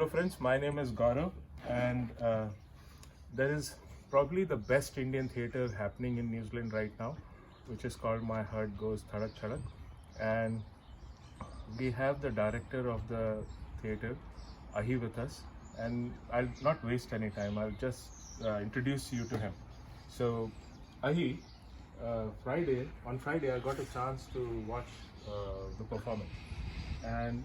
Hello friends, my name is Gaurav and there is probably the best Indian theatre happening in New Zealand right now, which is called My Heart Goes Thadak Thadak, and we have the director of the theatre, Ahi, with us, and I'll not waste any time, I'll just introduce you to him. So Ahi, on Friday I got a chance to watch the performance, and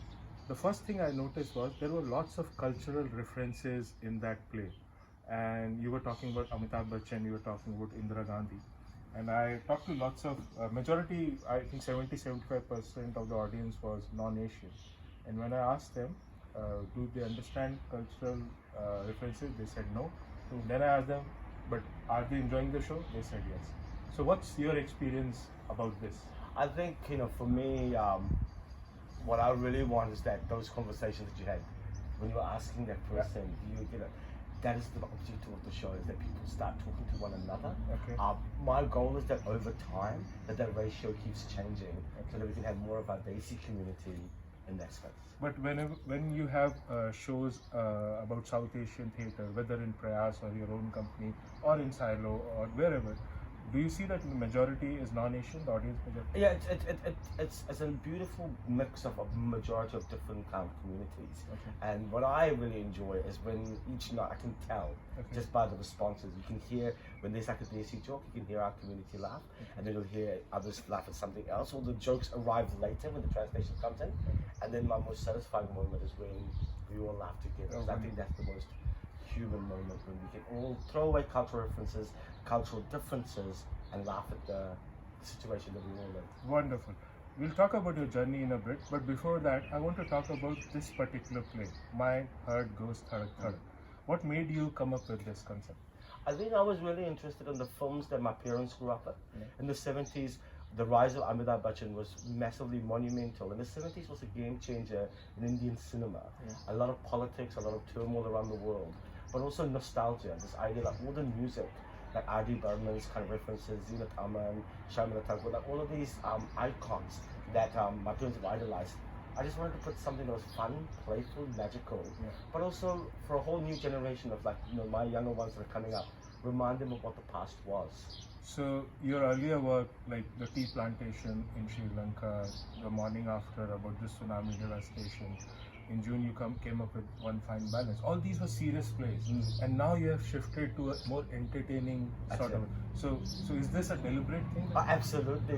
the first thing I noticed was there were lots of cultural references in that play. And you were talking about Amitabh Bachchan, you were talking about Indira Gandhi. And I talked to lots of, majority, I think 70-75% of the audience was non-Asian. And when I asked them, do they understand cultural references, they said no. Then I asked them, but are they enjoying the show? They said yes. So what's your experience about this? I think, for me, what I really want is that those conversations that you had when you were asking that person, that is the objective of the show, is that people start talking to one another. Okay. My goal is that over time, that ratio keeps changing, so that we can have more of our basic community in that space. But when you have shows about South Asian theatre, whether in Prayas or your own company or in Silo or wherever, do you see that the majority is non-Asian, the audience majority? Yeah, it's a beautiful mix of a majority of different communities. Okay. And what I really enjoy is when each night, I can tell, just by the responses, you can hear when there's like a DSC joke, you can hear our community laugh, and then you'll hear others laugh at something else, or the jokes arrive later when the translation comes in. And then my most satisfying moment is when we all laugh together. I think that's the most human moment, when we can all throw away cultural references, cultural differences, and laugh at the situation that we all live. Wonderful. We'll talk about your journey in a bit, but before that, I want to talk about this particular play, My Heart Goes Thadak Thadak. What made you come up with this concept? I think I was really interested in the films that my parents grew up with. In the 70s, the rise of Amitabh Bachchan was massively monumental. In the 70s was a game changer in Indian cinema. A lot of politics, a lot of turmoil around the world, but also nostalgia, this idea that all the music, like R.D. Burman's kind of references, Zina Taman, Sharmila Thakur, like all of these icons that my parents have idolized. I just wanted to put something that was fun, playful, magical, but also for a whole new generation of my younger ones that are coming up, remind them of what the past was. So your earlier work, like the tea plantation in Sri Lanka, the morning after about the tsunami devastation, in June you came up with One Fine Balance. All these were serious plays, and now you have shifted to a more entertaining sort of. So is this a deliberate thing? Absolutely.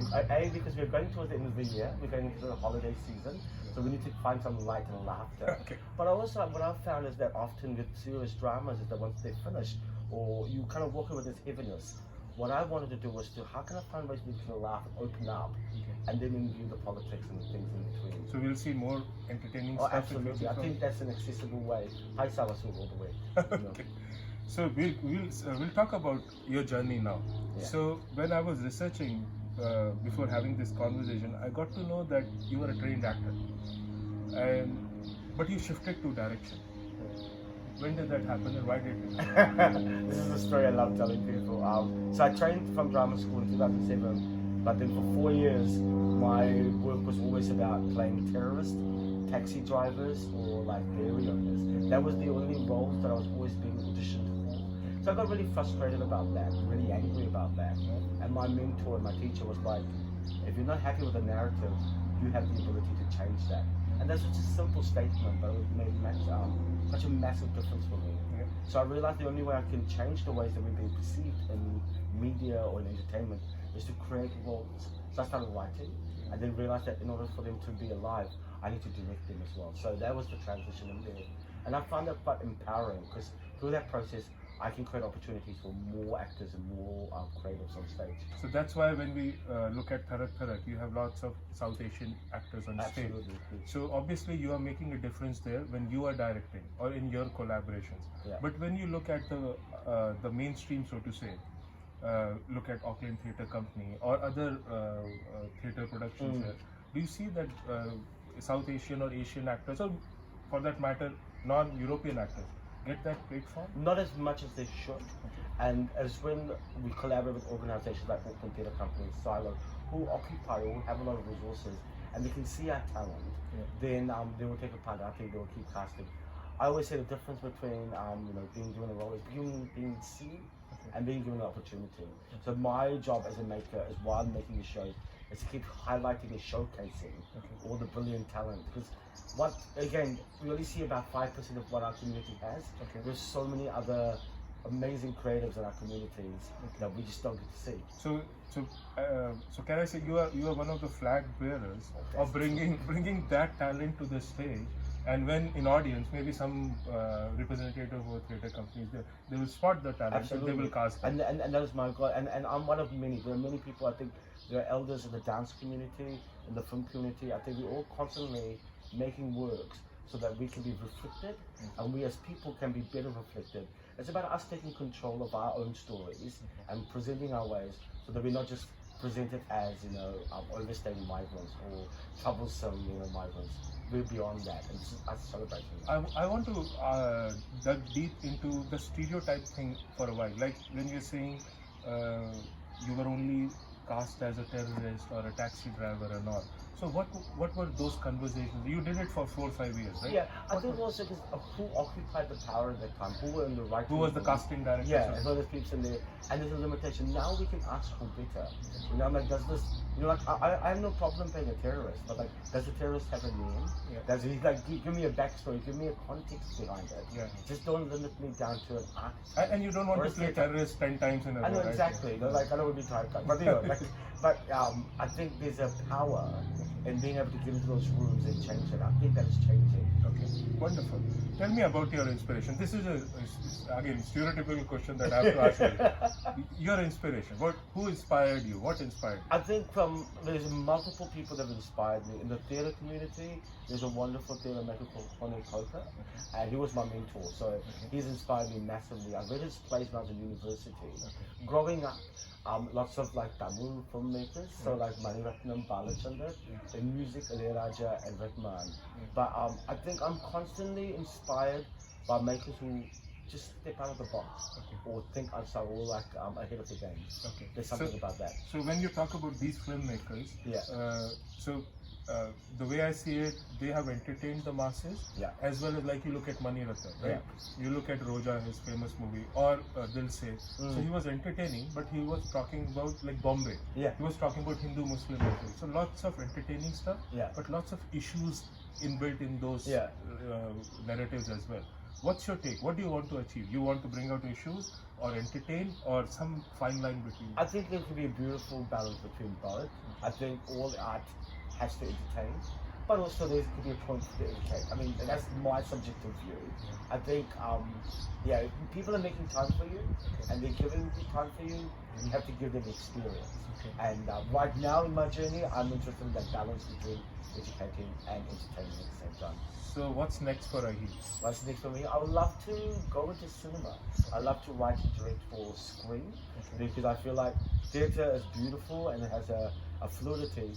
Because we're going towards the end of the year, we're going into the holiday season, so we need to find some light and laughter. But also, what I've found is that often with serious dramas, is that once they're finished, or you kind of walk away with this heaviness. What I wanted to do was how can I find ways we can laugh and open up, and then review the politics and the things in between. So we'll see more entertaining stuff. Absolutely. I think that's an accessible way. Hi Savasu all the way. Okay. So we'll talk about your journey now. So when I was researching before having this conversation, I got to know that you were a trained actor, but you shifted to direction. When did that happen and why did it happen? This is a story I love telling people. So I trained from drama school in 2007, but then for 4 years, my work was always about playing terrorists, taxi drivers, or like dairy owners. That was the only roles that I was always being auditioned for. So I got really frustrated about that, really angry about that. And my mentor and my teacher was like, if you're not happy with the narrative, you have the ability to change that. And that's just a simple statement, but it made such a massive difference for me. So I realized the only way I can change the ways that we're being perceived in media or in entertainment is to create roles. So I started writing, and then realized that in order for them to be alive, I need to direct them as well. So that was the transition in there. And I found that quite empowering, because through that process, I can create opportunities for more actors and more creatives on stage. So that's why when we look at Thadak Thadak, you have lots of South Asian actors on stage. So obviously you are making a difference there when you are directing or in your collaborations. But when you look at the mainstream, so to say, look at Auckland Theatre Company or other theatre productions here, do you see that South Asian or Asian actors, or for that matter, non-European actors, get that platform? Not as much as they should. And as when we collaborate with organizations like Auckland Theatre Company, Silo, who occupy or have a lot of resources, and they can see our talent, then they will take a part. I think they will keep casting. I always say the difference between being given a role is being seen and being given an opportunity. So my job as a maker is, while making the shows, is to keep highlighting and showcasing all the brilliant talent. Because we only see about 5% of what our community has. There's so many other amazing creatives in our communities that we just don't get to see. So can I say you are one of the flag bearers of bringing that talent to the stage? And when in audience, maybe some representative of theatre companies, they will spot the talent. Absolutely. And they will cast them. And that is my goal. And I'm one of many. There are many people. I think there are elders in the dance community, in the film community. I think we're all constantly making works so that we can be reflected, and we as people can be better reflected. It's about us taking control of our own stories and presenting our ways, so that we're not just presented as overstaying migrants or troublesome migrants. We're beyond that, and this is us celebrating that. I want to dig deep into the stereotype thing for a while. Like when you're saying you were only cast as a terrorist or a taxi driver and all. So what were those conversations? You did it for 4 or 5 years, right? Yeah, I think also because who occupied the power at that time, who were in the right. Who was the casting director? Yeah, as well as people in there, and there's a limitation. Now we can ask for better. I'm like, does this? I have no problem playing a terrorist, but like, does the terrorist have a name? Yeah. Does he give me a backstory? Give me a context behind it. Yeah. Just don't limit me down to an art. And you don't want to play terrorist 10 times in a row. I know exactly. Right? I don't want to be typecast, but I think there's a power in being able to get into those rooms and change it. I think that is changing. Okay, wonderful. Tell me about your inspiration. This is again stereotypical question that I have to ask you. Your inspiration. Who inspired you? What inspired you? I think there's multiple people that have inspired me. In the theatre community, there's a wonderful theatre maker called Tony Coker, and he was my mentor. So he's inspired me massively. I read his plays when I was in university. Growing up, lots of Tamil filmmakers, so like Maniratnam, Balachandar, in music, Ilayaraja and Rahman. But I think I'm constantly inspired by makers who just step out of the box or think outside or ahead of the game. Okay. There's something about that. So when you talk about these filmmakers, the way I see it, they have entertained the masses, as well as like you look at Mani Ratnam, right? You look at Roja, his famous movie, or Dil Se. So he was entertaining, but he was talking about like Bombay. He was talking about Hindu-Muslim issues. So lots of entertaining stuff, but lots of issues inbuilt in those narratives as well. What's your take? What do you want to achieve? You want to bring out issues or entertain, or some fine line between? I think there could be a beautiful balance between both. I think all art has to entertain, but also there could be a point to educate. I mean, that's my subjective view. I think, if people are making time for you and they're giving you time for you, you have to give them experience. And right now in my journey, I'm interested in that balance between educating and entertaining at the same time. So what's next for Ahi? What's next for me? I would love to go into cinema. I love to write and direct for screen, because I feel like theatre is beautiful and it has a fluidity.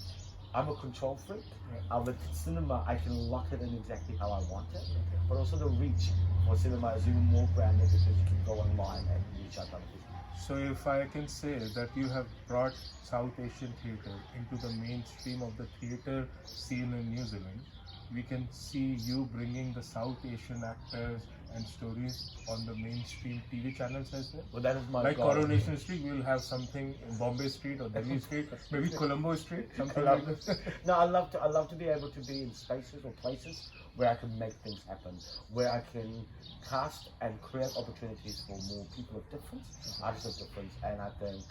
I'm a control freak. With cinema, I can lock it in exactly how I want it. But also the reach for cinema is even more branded, because you can go online and reach out to other people. So if I can say that you have brought South Asian theatre into the mainstream of the theatre scene in New Zealand, we can see you bringing the South Asian actors and stories on the mainstream TV channels as well. Well, that is my like goal. Coronation Street, we will have something in Bombay Street or Delhi Street, maybe Colombo Street, something like that. No, I love to be able to be in spaces or places where I can make things happen, where I can cast and create opportunities for more people of difference, artists of difference, and I think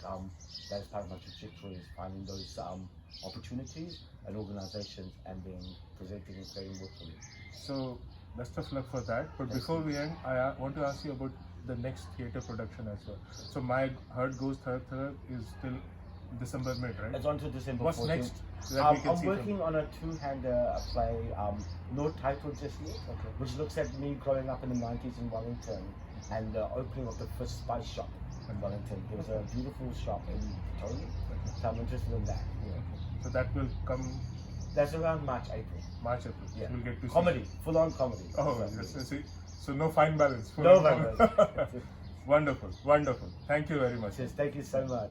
that's part of my trajectory, is finding those opportunities and organizations and then presenting and creating work for me. So, best of luck for that. But before we end, I want to ask you about the next theatre production as well. So, my Heart Goes Thadak Thadak is till December mid, right? It's on to December 14th. What's next? I'm working on a two-hander play, no title just yet, which looks at me growing up in the 90s in Wellington and the opening of the first spice shop in Wellington. There was a beautiful shop in Pretoria, so I'm interested in that. So that will come. That's around March, April. March, April. Yeah. We'll get to comedy, full-on comedy. Oh, yes. So no fine balance. No fine balance. Wonderful, wonderful. Thank you very much. Yes, thank you so much.